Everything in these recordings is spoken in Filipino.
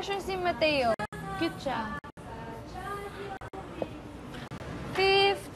version si Mateo. Cute siya. Fifth.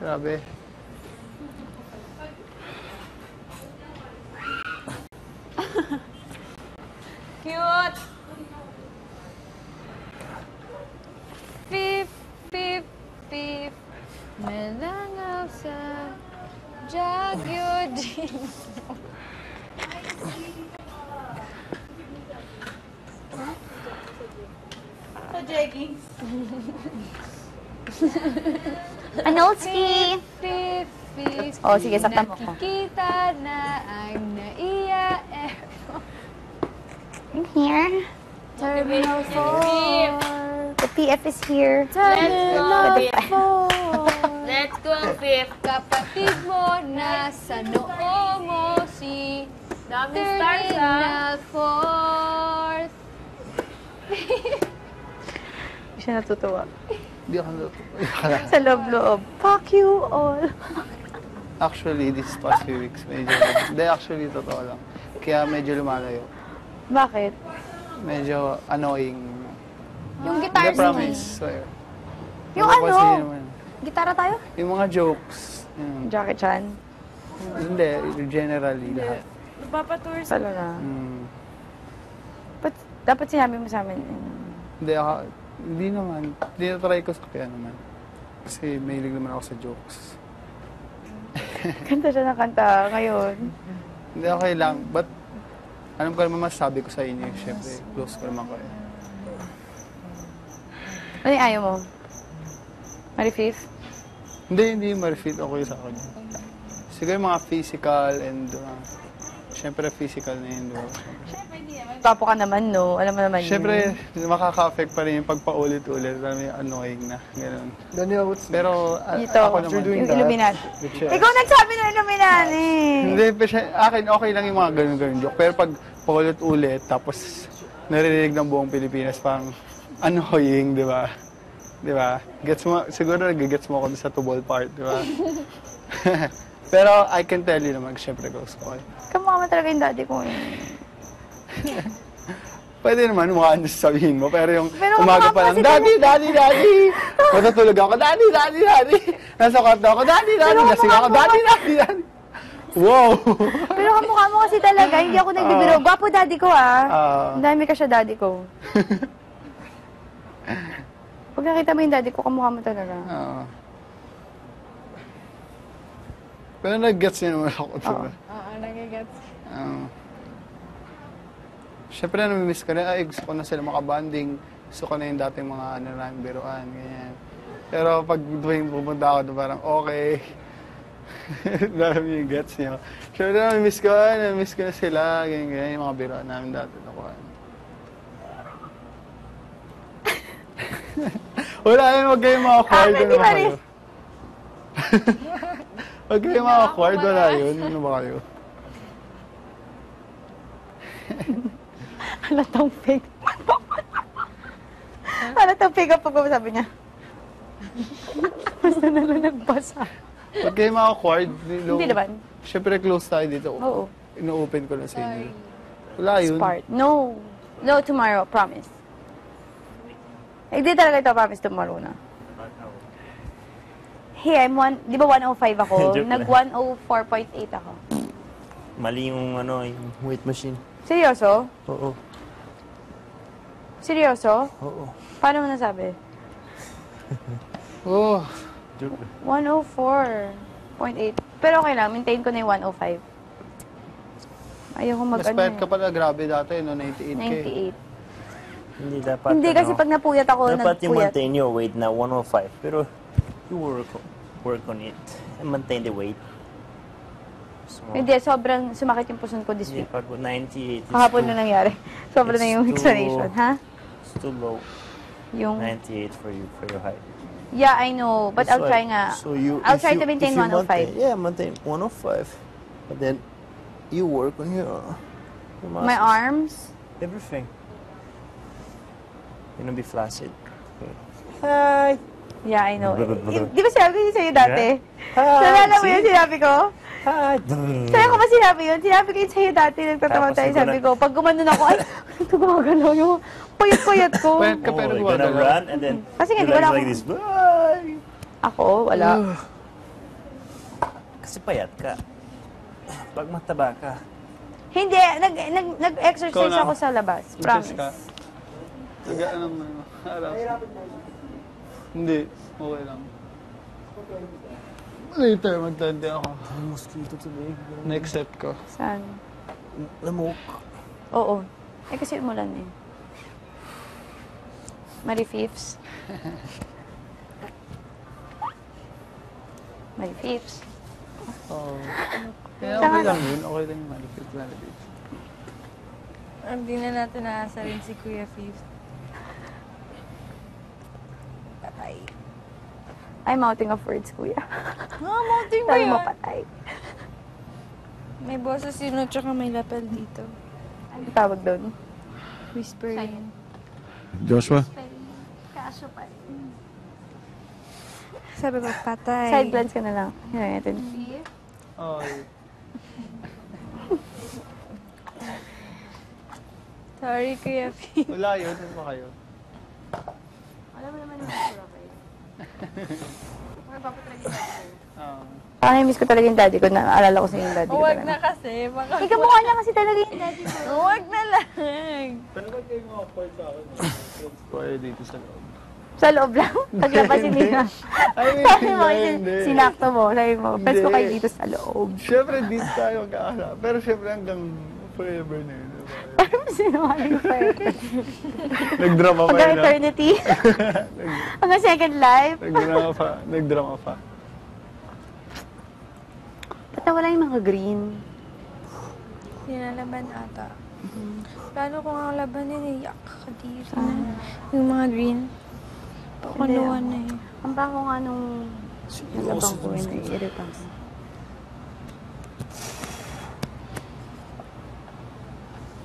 Grabe. Cute. Fifth. Melangaw sa Jagyo jeans. Sa jeggings. Anolski! Oh, sige, saktan mo ko. Nakikita na ang naiya In here. Terminal 4. The PF is here. Terminal 4. Let's go, Fifth. Kapatid mo nasa noo mo si Dami stars, ha? Terminal 4th. Hindi siya natutuwa. Hindi ako natutuwa. Sa loob-loob. Fuck you all. Actually, these past few weeks, medyo... Hindi, actually, totoo lang. Kaya medyo lumalayo. Bakit? Medyo annoying. Yung guitar Hindi, promise. Swear. Yung Kasi ano? naman, Gitara tayo? yung mga jokes. Yun. Jackie Chan. Hindi, generally lahat. Nagpapatour sa... Talaga. Mm. But, dapat sinabi mo sa amin. Hindi ako, hindi naman. Tinatry ko sa kaya naman. Kasi mahilig naman ako sa jokes. Kanta siya ng kanta ngayon. Hindi, okay lang. But, alam ko naman masasabi ko sa inyo. Siyempre, close ko naman kayo. Ano yung ayaw mo? Mari-Fifth? Hindi ma-refit okay sa akin. Siguro yung mga physical and, siyempre physical na yun, diba? Papo ka naman, no? Alam mo naman Siyempre, makaka-affect pa rin yung pagpaulit-ulit. Alam mo yung annoying na, gano'n. Pero, Ito, ako naman. yung Illuminati. Ikaw nagsabi ng Illuminati! Hindi, akin okay lang yung mga ganun-ganun joke. Pero pag paulit-ulit, tapos naririnig ng buong Pilipinas, parang annoying, di ba? Di ba? Gets mo, siguro nag-gets mo ako sa tubol part, di ba? Pero I can tell you naman, syempre close ko kayo. Kamukha mo talaga yung daddy ko eh. Pwede naman, mukha ano sasabihin mo. Pero yung Pero umaga pa lang, Daddy! Matutulog ako, Daddy! Nasa kwarto ako, Daddy! Lasing ako, Daddy! Wow! Pero kamukha mo kasi talaga, hindi ako nagbibiro. Gwapo daddy ko Ang dami ka siya daddy ko. Pag nakita mo yung daddy ko, kamukha mo talaga. Pero nag-gets niya naman ako. Oo, nagigets. Siyempre, namimiss ko na. Ay, gusto ko na sila makabanding. Gusto ko na yung dating mga biruan, ganyan. Pero pag tuwing pupunta ako doon, parang okay. Dami yung gets niya. Siyempre, namimiss ko na sila, ganyan, yung mga biruan namin dati. Wala yun, wag kayong mga awkward. Pwede ba rin? Wag kayong mga awkward, wala yun. Ano ba kayo? Halatang fake. Halatang fake ang pag-sabi niya. Basta na lang nagbasa. Wag kayong mga awkward. Hindi naman. Siyempre, close tayo dito. Oo. Ino-open ko lang sa inyo. Wala yun. Smart. No. No tomorrow, promise. Hindi talaga ito, promise tomorrow na. Hey, di ba 105 ako? Nag 104.8 ako. Mali yung yung weight machine. Seryoso? Oo. Seryoso? Oo. Paano mo nasabi? Oh. 104.8. Pero okay lang, maintain ko na yung 105. Ayoko Mas payat ka pala, grabe dati, no? 98K. 98. Hindi dapat. Hindi kasi pag napuyat ako, dapat yung nagpuyat. maintain your weight na 105. Pero you work on it and maintain the weight. So, Hindi, sobrang sumakit yung puson ko this hindi, week. pag 98 is Kahapon na nangyari. Sobrang na yung it's explanation, ha? It's too low. Yung... 98 for your height. Yeah, I know. But I'll try nga. So I'll try to maintain 105. Maintain 105. But then, you work on your muscles. My arms? Everything. You know, be flaccid. Hi! Yeah, I know. Di ba sinabi ko yun sa'yo dati? Yeah. Nalala mo yun sinabi ko? Sa'yo ko ba sinabi yun? Sinabi ko yun sa'yo dati, nagtatawa Tapos tayo. ikaw Sabi na- ko, pag gumanon ako, ay, ito gumagalaw yung payat-payat ko. Payat ka pero Oh, you're gonna gumagalaw. run and then Kasi nga, your di wala legs like akong- this. Bye! Ako, wala. Kasi payat ka. Pag mataba ka. Hindi, nag-exercise Ikaw na. ako sa labas. Mag-test Promise. ka. Anong harap? Hindi, okay lang. Later, magtandi ako. Mosquito today. Next set ko. Saan? Lamok. Oo. Eh, kasi umulan eh. Mari Fifths. Mari Fifths. Oo. Kaya Saan okay ka? lang yun. Okay lang yung malapit. Hindi na natin naasa rin si Kuya Fifth. Patay. I'm outing of words, kuya. Mounting ba Sabi mo, yan? patay. May boses yun at saka may lapel dito. Ano tawag doon? Whispering. Joshua? Kaso pa. Sabi ko, patay. Side glance ka na lang. Yan natin. Okay. Sorry, Kuya Fifth. Wala yun. Ano ba kayo? Alam mo naman yung sura kayo. Miss ko talaga yung daddy ko. Naalala ko sa yung daddy ko. Huwag talaga. na kasi. Baka Ikaw mukha niya kasi talaga yung daddy ko. Huwag na lang. Pero ba't kayo mga call sa akin? Pwede dito sa loob. Sa loob lang. Paglapasin nila. Ay, Sabi mo, hindi. sinakto mo. Sabi mo, pwes ko Hindi. kayo dito sa loob. Siyempre, dito tayo magkakasama. Pero siyempre, hanggang forever na yun. Sinungaling pa eh. Nagdrama pa Hanggang yun. ah. eternity. Hanggang second life. Nagdrama pa. Nagdrama pa. Ba't nawala yung mga green? Sinalaban ata. Lalo kung ang laban yun, yak ka dito. Yung mga green. Pakunuan na eh. Ang bango nga nung nalabang ko yun, naiirita ko.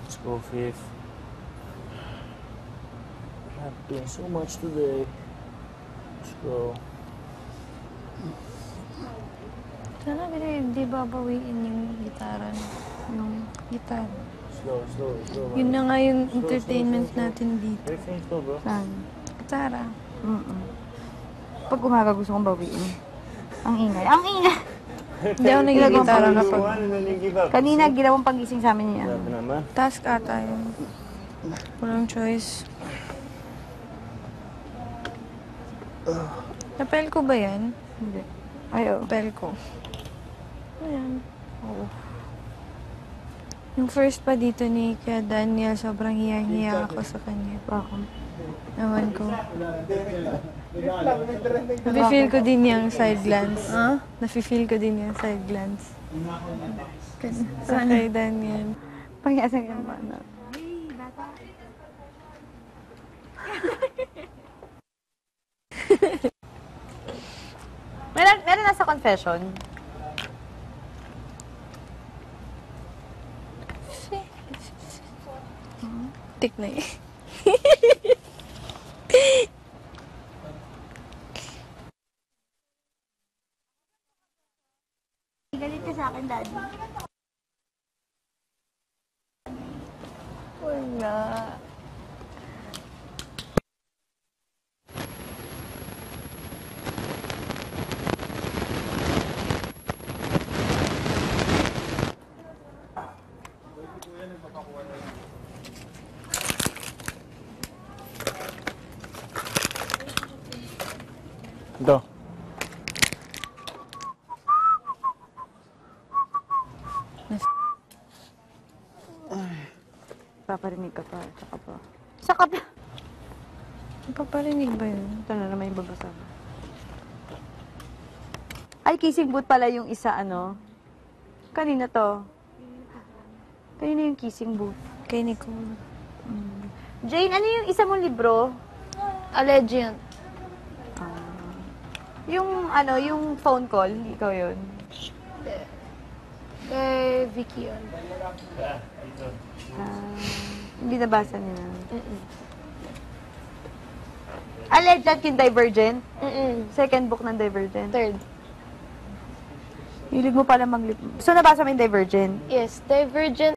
Let's go, Fifth. I've been so much today. Let's go. Sana di babawiin yung gitara na. Yung gitara. Slow, slow, slow. Yun na nga yung entertainment natin dito. Everything slow, bro. Saan? Gitara. Pag umaga gusto kong bawiin. Ang ingay. Ang ingay! Hindi ako nagigitara kapag Kanina, ginawang pagising sa amin niya. Grabe naman. task ata yun. Walang choice. Napel ko ba yan? Hindi. Ay, oo. Napel ko. Ayan. Oo. Yung first pa dito ni Kuya Daniel, sobrang hiyang-hiya ako sa kanya. Bakit? Naman ko. Nafe-feel ko din yung side glance. Nafe-feel ko din yung side glance. Sa kay Daniel. Pangyasan yung bata. meron nasa confession. Tik na eh. Galit ka sa akin, daddy. Wala. Ito. Paparinig ka pa. Saka pa. Saka pa. Paparinig ba yun? Ito na naman yung babasa. Ay, kissing booth pala yung isa, ano? Kanina to. Kanina yung kissing booth. Kay Nicole. Jane, ano yung isa mong libro? A legend. Yung, ano, yung phone call. Ikaw yun. Kay Vicky yun. Hindi nabasa niya na. Legend yung Divergent? Second book ng Divergent. Third. Hilig mo pala mag-lip. So, nabasa mo yung Divergent? Yes, Divergent